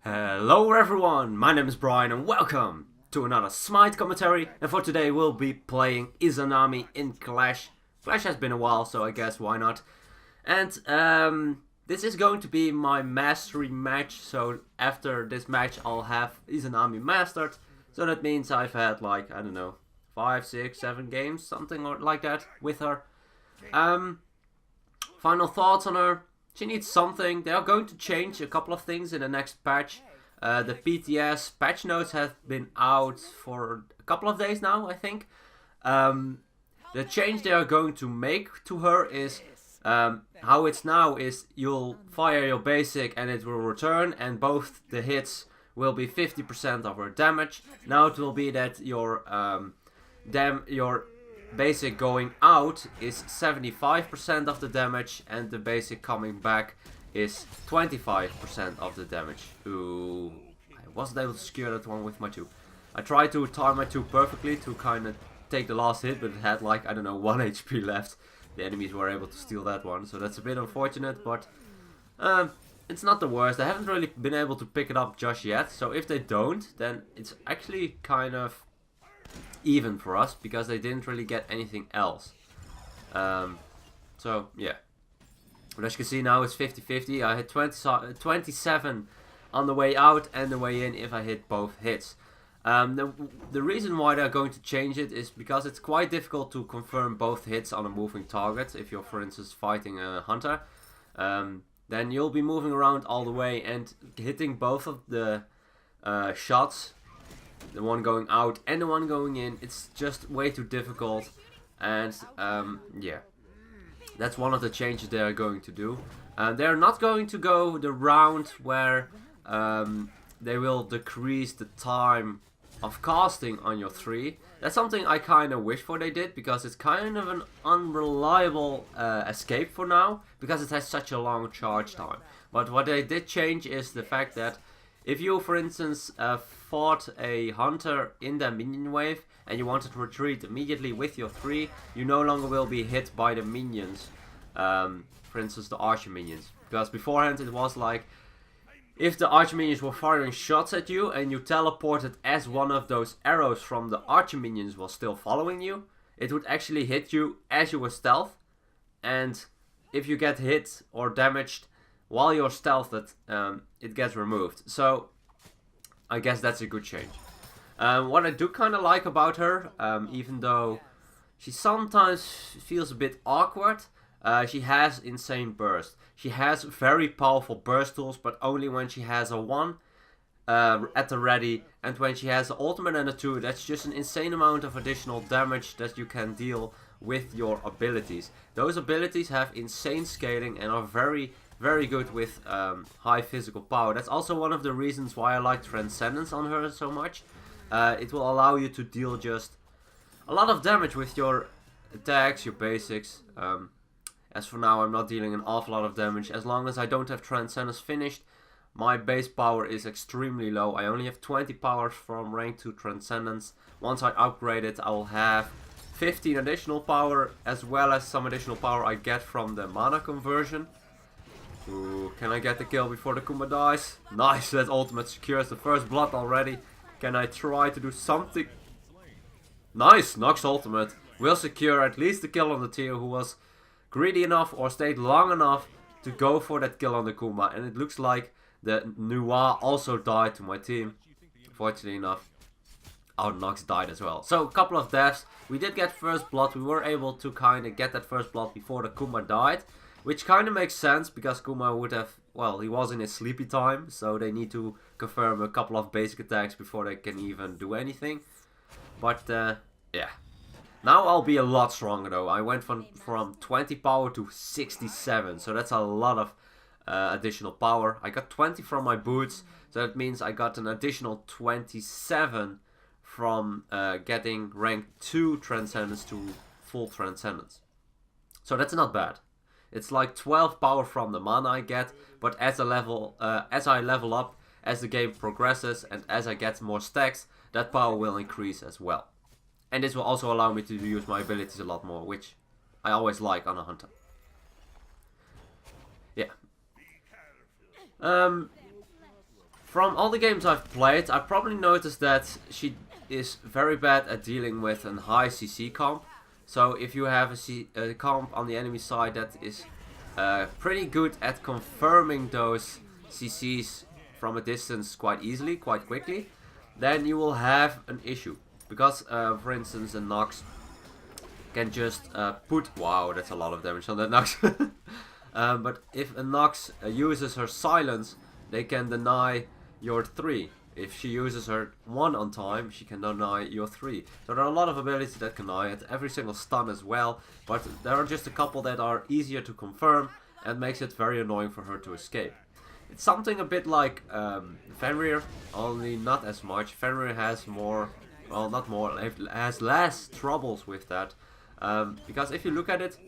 Hello everyone, my name is Brian and welcome to another Smite commentary, and for today we'll be playing Izanami in Clash. Clash has been a while, so I guess why not. And this is going to be my mastery match, so after this match I'll have Izanami mastered. So that means I've had like, I don't know, 5, 6, 7 games, something like that with her. Final thoughts on her. She needs something. They are going to change a couple of things in the next patch. The PTS patch notes have been out for a couple of days now, I think. The change they are going to make to her is how it's now is you'll fire your basic and it will return, and both the hits will be 50% of her damage. Now it will be that your basic going out is 75% of the damage, and the basic coming back is 25% of the damage. Ooh, I wasn't able to secure that one with my 2. I tried to time my 2 perfectly to kind of take the last hit, but it had like, I don't know, 1 HP left. The enemies were able to steal that one, so that's a bit unfortunate, but it's not the worst. I haven't really been able to pick it up just yet, so if they don't, then it's actually kind of even for us, because they didn't really get anything else. So yeah, but as you can see now it's 50-50. I hit 27 on the way out and the way in if I hit both hits. The reason why they're going to change it is because it's quite difficult to confirm both hits on a moving target. If you're, for instance, fighting a hunter, then you'll be moving around all the way and hitting both of the shots, the one going out and the one going in. It's just way too difficult, and yeah, that's one of the changes they are going to do. They're not going to go the round where they will decrease the time of casting on your 3. That's something I kind of wish for they did, because it's kind of an unreliable escape for now, because it has such a long charge time. But what they did change is the fact that if you, for instance, fought a hunter in the minion wave and you wanted to retreat immediately with your 3, you no longer will be hit by the minions, for instance the archer minions. Because beforehand it was like, if the archer minions were firing shots at you and you teleported as one of those arrows from the archer minions was still following you, it would actually hit you as you were stealth, and if you get hit or damaged while you're stealthed, it gets removed. So I guess that's a good change. What I do kind of like about her, even though she sometimes feels a bit awkward, she has insane burst. She has very powerful burst tools, but only when she has a 1 at the ready, and when she has an ultimate and a 2, that's just an insane amount of additional damage that you can deal with your abilities. Those abilities have insane scaling and are very good with high physical power. That's also one of the reasons why I like Transcendence on her so much. It will allow you to deal just a lot of damage with your attacks, your basics. As for now, I'm not dealing an awful lot of damage. As long as I don't have Transcendence finished, my base power is extremely low. I only have 20 powers from rank 2 Transcendence. Once I upgrade it, I will have 15 additional power, as well as some additional power I get from the mana conversion. Ooh, can I get the kill before the Kuma dies? Nice, that ultimate secures the first blood already. Can I try to do something? Nice, Nox ultimate will secure at least the kill on the tier who was greedy enough or stayed long enough to go for that kill on the Kuma. And it looks like the Noir also died to my team. Fortunately enough, our Nox died as well. So a couple of deaths. We did get first blood. We were able to kind of get that first blood before the Kuma died. Which kind of makes sense, because Kuma would have, well, he was in his sleepy time, so they need to confirm a couple of basic attacks before they can even do anything. But, yeah. Now I'll be a lot stronger though. I went from 20 power to 67, so that's a lot of additional power. I got 20 from my boots, so that means I got an additional 27 from getting rank 2 Transcendence to full Transcendence. So that's not bad. It's like 12 power from the mana I get, but as I level up, as the game progresses, and as I get more stacks, that power will increase as well. And this will also allow me to use my abilities a lot more, which I always like on a hunter. Yeah. From all the games I've played, I probably noticed that she is very bad at dealing with a high CC comp. So if you have a comp on the enemy side that is pretty good at confirming those CCs from a distance quite easily, quite quickly, then you will have an issue. Because, for instance, a Nox can just wow, that's a lot of damage on that Nox. But if a Nox uses her silence, they can deny your 3. If she uses her 1 on time, she can deny your 3. So there are a lot of abilities that can deny it, every single stun as well, but there are just a couple that are easier to confirm and makes it very annoying for her to escape. It's something a bit like Fenrir, only not as much. Fenrir has more, well, not more, has less troubles with that. Because if you look at it,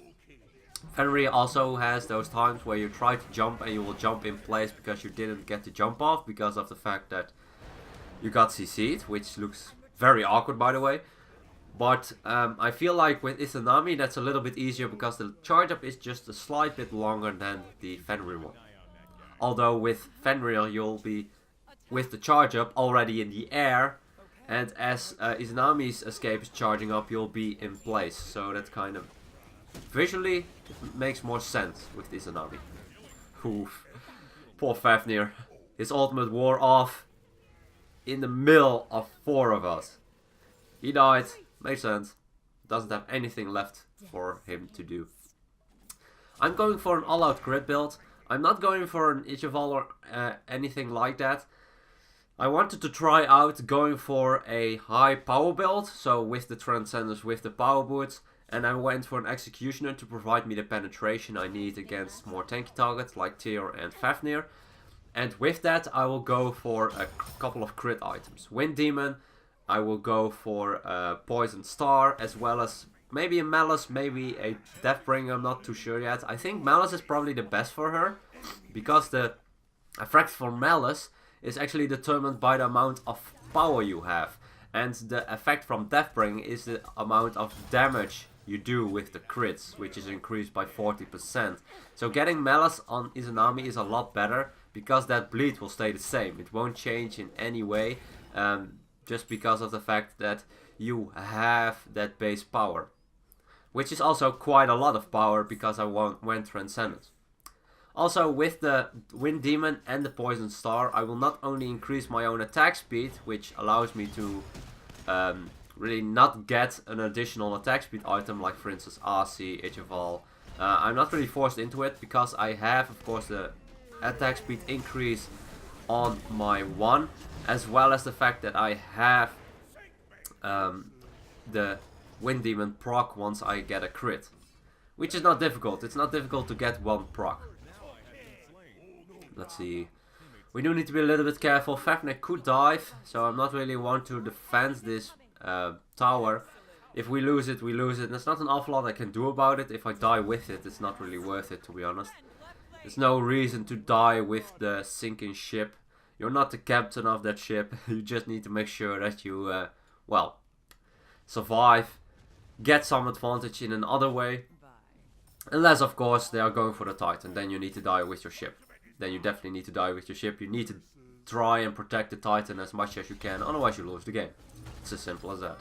Fenrir also has those times where you try to jump and you will jump in place because you didn't get to jump off because of the fact that you got CC'd, which looks very awkward by the way. But I feel like with Izanami that's a little bit easier because the charge up is just a slight bit longer than the Fenrir one. Although with Fenrir you'll be with the charge up already in the air, and as Izanami's escape is charging up you'll be in place. So that kind of visually it makes more sense with Izanami. Oof. Poor Fafnir. His ultimate wore off in the middle of 4 of us. He died. Makes sense. Doesn't have anything left for him to do. I'm going for an all-out crit build. I'm not going for an Ichival or anything like that. I wanted to try out going for a high power build, so with the Transcendence, with the power boots, and I went for an Executioner to provide me the penetration I need against more tanky targets like Tyr and Fafnir. And with that I will go for a couple of crit items. Wind Demon, I will go for a Poison Star, as well as maybe a Malice, maybe a Deathbringer, I'm not too sure yet. I think Malice is probably the best for her, because the effect for Malice is actually determined by the amount of power you have. And the effect from Deathbringer is the amount of damage you do with the crits, which is increased by 40%. So getting Malice on Izanami is a lot better, because that bleed will stay the same. It won't change in any way, just because of the fact that you have that base power. Which is also quite a lot of power, because I went Transcendence. Also with the Wind Demon and the Poison Star, I will not only increase my own attack speed, which allows me to really not get an additional attack speed item, like for instance Asi, Ichival. I'm not really forced into it, because I have of course the attack speed increase on my 1, as well as the fact that I have the Wind Demon proc once I get a crit. Which is not difficult, it's not difficult to get 1 proc. Let's see. We do need to be a little bit careful. Fafnir could dive, so I'm not really want to defend this tower. If we lose it, we lose it. There's not an awful lot I can do about it. If I die with it, it's not really worth it, to be honest. There's no reason to die with the sinking ship. You're not the captain of that ship. You just need to make sure that you, well, survive. Get some advantage in another way. Unless, of course, they are going for the Titan. Then you need to die with your ship. Then you definitely need to die with your ship. You need to try and protect the Titan as much as you can. Otherwise, you lose the game. It's as simple as that.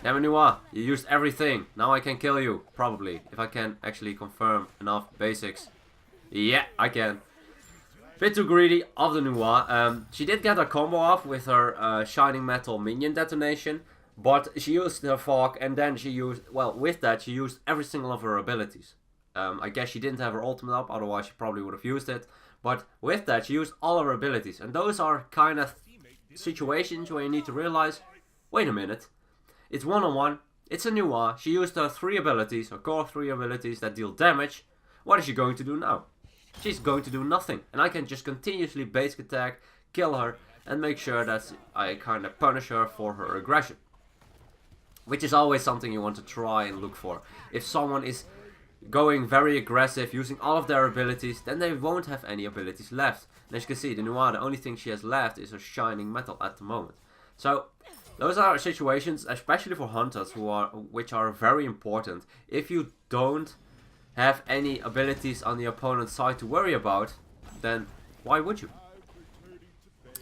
Yamanua, you used everything. Now I can kill you. Probably. If I can actually confirm enough basics. Yeah, I can. Bit too greedy of the Nua. She did get her combo off with her Shining Metal minion detonation. But she used her fog, and then she used, well, with that she used every single of her abilities. I guess she didn't have her ultimate up, otherwise she probably would have used it. But with that she used all of her abilities. And those are kind of situations where you need to realize, wait a minute. It's one-on-one, it's a Nua, she used her 3 abilities, her core 3 abilities that deal damage. What is she going to do now? She's going to do nothing. And I can just continuously basic attack, kill her, and make sure that I kind of punish her for her aggression. Which is always something you want to try and look for. If someone is going very aggressive, using all of their abilities, then they won't have any abilities left. And as you can see, the Nua, the only thing she has left is her Shining Metal at the moment. So, those are situations, especially for hunters, which are very important. If you don't have any abilities on the opponent's side to worry about, then why would you?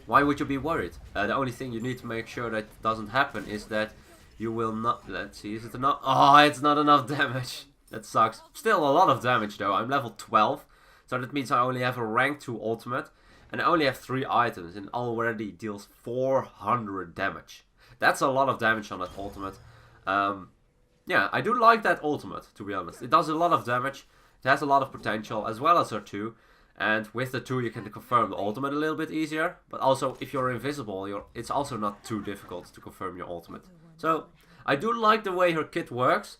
Why would you be worried? The only thing you need to make sure that doesn't happen is that you will not... Let's see, is it enough? Oh, it's not enough damage. That sucks. Still a lot of damage though. I'm level 12. So that means I only have a rank 2 ultimate. And I only have 3 items. And already deals 400 damage. That's a lot of damage on that ultimate. Yeah, I do like that ultimate, to be honest. It does a lot of damage. It has a lot of potential, as well as her 2. And with the 2 you can confirm the ultimate a little bit easier. But also, if you're invisible, it's also not too difficult to confirm your ultimate. So, I do like the way her kit works.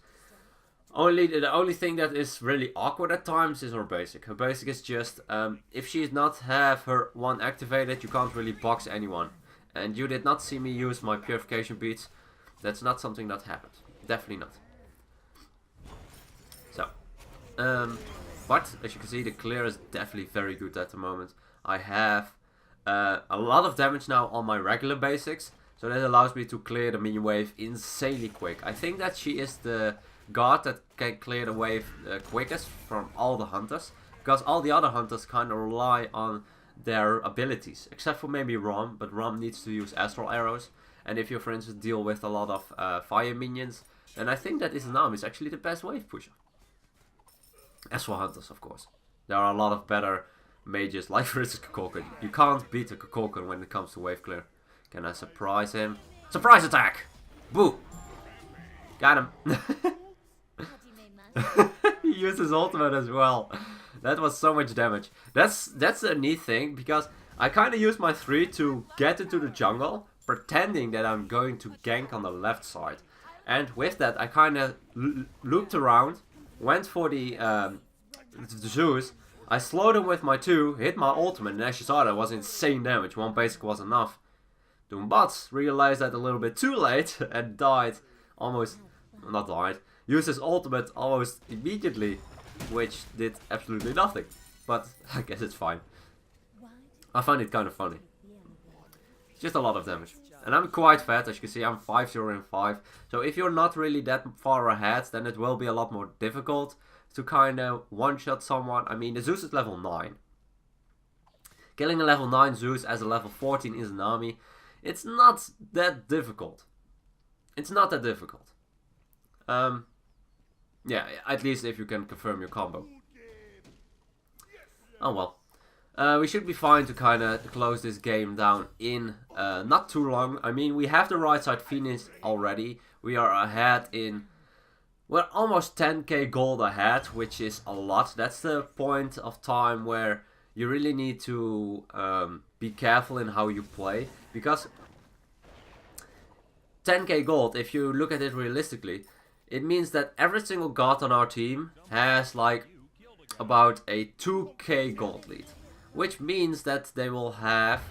The only thing that is really awkward at times is her basic. Her basic is just, if she does not have her 1 activated, you can't really box anyone. And you did not see me use my purification beads. That's not something that happened. Definitely not. So, but as you can see, the clear is definitely very good at the moment. I have a lot of damage now on my regular basics, so that allows me to clear the minion wave insanely quick. I think that she is the god that can clear the wave quickest from all the hunters, because all the other hunters kind of rely on their abilities, except for maybe Rom, but Rom needs to use astral arrows. And if you, for instance, deal with a lot of fire minions, then I think that Izanami is actually the best wave pusher. As for hunters, of course. There are a lot of better mages, like for instance Kukulkan. You can't beat a Kukulkan when it comes to wave clear. Can I surprise him? Surprise attack! Boo! Got him. He used his ultimate as well. That was so much damage. That's a neat thing, because I kind of used my 3 to get into the jungle, pretending that I'm going to gank on the left side. And with that, I kind of looped around, went for the Zeus. I slowed him with my 2, hit my ultimate, and as you saw, that was insane damage. 1 basic was enough. Doombots realized that a little bit too late and died almost, not died, used his ultimate almost immediately, which did absolutely nothing. But I guess it's fine. I find it kind of funny. It's just a lot of damage. And I'm quite fat, as you can see, I'm 5-0 in 5. So if you're not really that far ahead, then it will be a lot more difficult to kind of one-shot someone. I mean, the Zeus is level 9. Killing a level 9 Zeus as a level 14 Izanami, it's not that difficult. It's not that difficult. Yeah, at least if you can confirm your combo. Oh well. We should be fine to kind of close this game down in not too long. I mean, we have the right side finished already. We are ahead in... We're almost 10k gold ahead, which is a lot. That's the point of time where you really need to be careful in how you play. Because 10k gold, if you look at it realistically, it means that every single god on our team has like about a 2k gold lead. Which means that they will have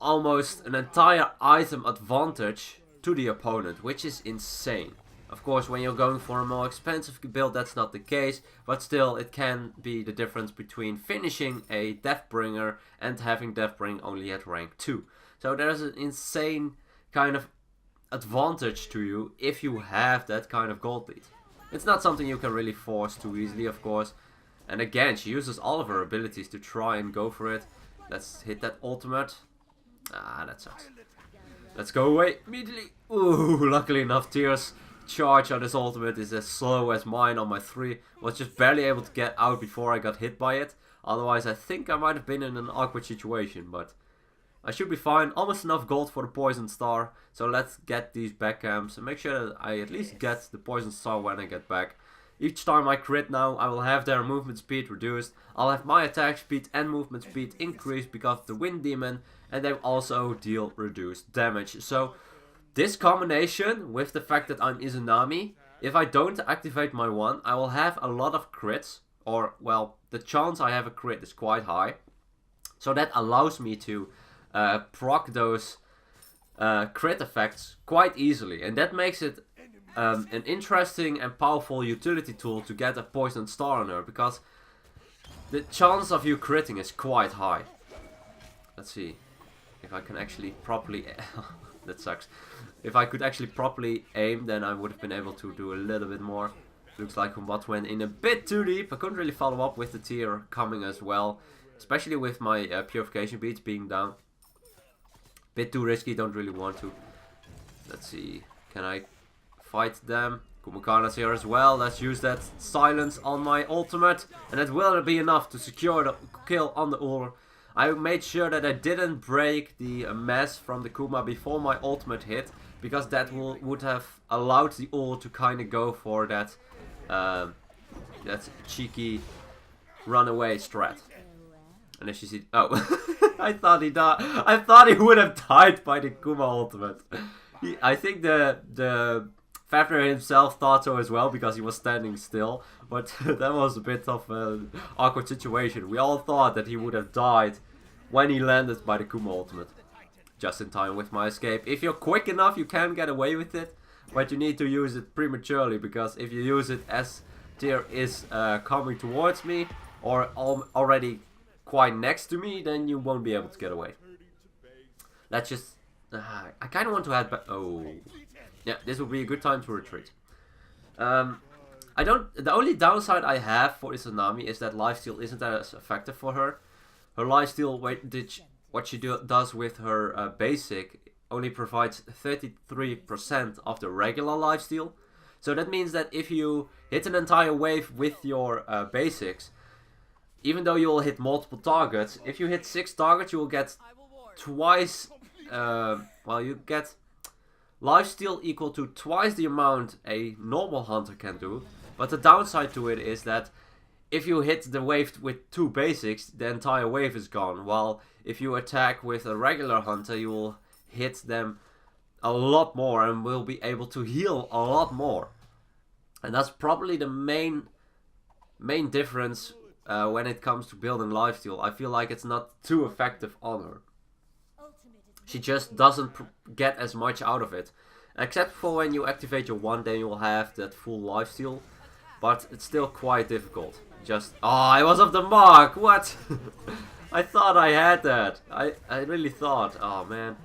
almost an entire item advantage to the opponent, which is insane. Of course, when you're going for a more expensive build, that's not the case, but still it can be the difference between finishing a Deathbringer and having Deathbring only at rank 2. So there's an insane kind of advantage to you if you have that kind of gold lead. It's not something you can really force too easily, of course. And again, she uses all of her abilities to try and go for it. Let's hit that ultimate. Ah, that sucks. Let's go away immediately. Ooh, luckily enough, Tears charge on this ultimate is as slow as mine on my 3. Was just barely able to get out before I got hit by it. Otherwise, I think I might have been in an awkward situation, but I should be fine. Almost enough gold for the Poison Star. So let's get these back camps and make sure that I at least get the Poison Star when I get back. Each time I crit now, I will have their movement speed reduced. I'll have my attack speed and movement speed increased because of the Wind Demon. And they also deal reduced damage. So this combination with the fact that I'm Izanami, if I don't activate my 1, I will have a lot of crits. Or, well, the chance I have a crit is quite high. So that allows me to proc those crit effects quite easily. And that makes it an interesting and powerful utility tool to get a Poison Star on her, because the chance of you critting is quite high. Let's see if I can actually properly... that sucks. If I could actually properly aim, then I would have been able to do a little bit more. Looks like Combat went in a bit too deep. I couldn't really follow up with the tier coming as well, especially with my purification beads being down. Bit too risky, don't really want to. Let's see, can I fight them? Kumakana's here as well. Let's use that silence on my ultimate. And that will be enough to secure the kill on the ore. I made sure that I didn't break the mess from the Kuma before my ultimate hit. Because that would have allowed the ore to kind of go for that, that cheeky runaway strat. And as you see, oh, I thought he died. I thought he would have died by the Kuma ultimate. I think the Fafnir himself thought so as well because he was standing still. But that was a bit of an awkward situation. We all thought that he would have died when he landed by the Kuma ultimate. Just in time with my escape. If you're quick enough, you can get away with it. But you need to use it prematurely. Because if you use it as Tyr is coming towards me, or already quite next to me, then you won't be able to get away. Let's just... I kind of want to head back... Oh. Yeah, this would be a good time to retreat. The only downside I have for Izanami is that lifesteal isn't as effective for her. Her lifesteal, what she does with her basic only provides 33% of the regular lifesteal. So that means that if you hit an entire wave with your basics, even though you will hit multiple targets, if you hit 6 targets, you will get twice, well, you get lifesteal equal to twice the amount a normal hunter can do. But the downside to it is that if you hit the wave with 2 basics, the entire wave is gone. While if you attack with a regular hunter, you will hit them a lot more and will be able to heal a lot more. And that's probably the main difference when it comes to building lifesteal. I feel like it's not too effective on her. She just doesn't get as much out of it. Except for when you activate your 1, then you'll have that full lifesteal. But it's still quite difficult. Just... Oh, I was off the mark! What? I thought I had that. I really thought. Oh, man.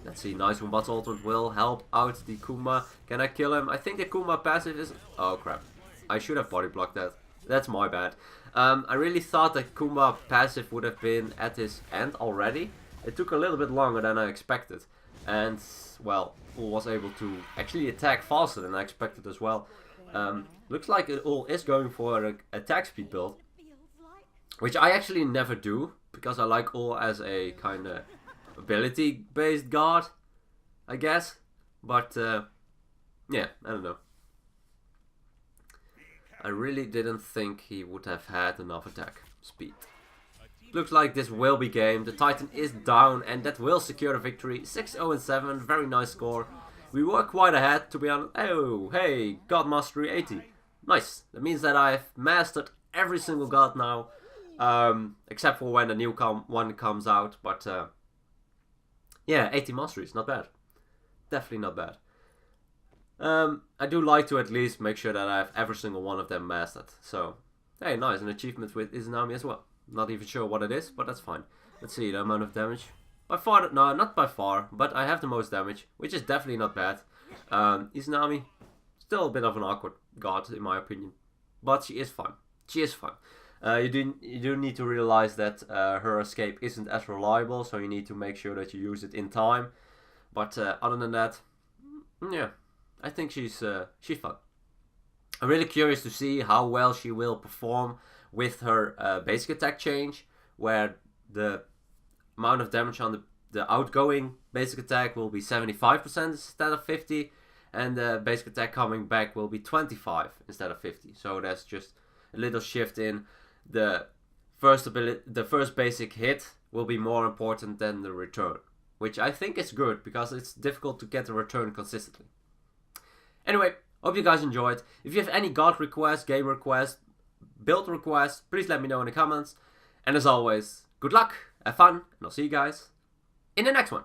Let's see. Nice one. But ultimate will help out the Kuma. Can I kill him? I think the Kuma passive is... Oh, crap. I should have body blocked that. That's my bad. I really thought that Kuma passive would have been at his end already. It took a little bit longer than I expected. And, well, Ul was able to actually attack faster than I expected as well. Looks like Ul is going for an attack speed build. Which I actually never do. Because I like Ul as a kind of ability based guard, I guess. But, yeah, I don't know. I really didn't think he would have had enough attack speed. Looks like this will be game. The Titan is down and that will secure the victory. 6-0-7, very nice score. We were quite ahead, to be honest. Oh, hey, God Mastery 80. Nice. That means that I've mastered every single god now. Except for when a new one comes out. But, yeah, 80 Masteries, not bad. Definitely not bad. I do like to at least make sure that I have every single one of them mastered. So, hey, nice. An achievement with Izanami as well. Not even sure what it is, but that's fine. Let's see, the amount of damage. By far, no, not by far, but I have the most damage, which is definitely not bad. Izanami, still a bit of an awkward god, in my opinion. But she is fun. She is fun. You do need to realize that her escape isn't as reliable, so you need to make sure that you use it in time. But other than that, yeah, I think she's fun. I'm really curious to see how well she will perform with her basic attack change, where the amount of damage on the outgoing basic attack will be 75% instead of 50, and the basic attack coming back will be 25 instead of 50. So that's just a little shift in the first ability. The first basic hit will be more important than the return, which I think is good because it's difficult to get a return consistently. Anyway, hope you guys enjoyed. If you have any god requests, game requests, build requests, please let me know in the comments. And as always, good luck, have fun, and I'll see you guys in the next one.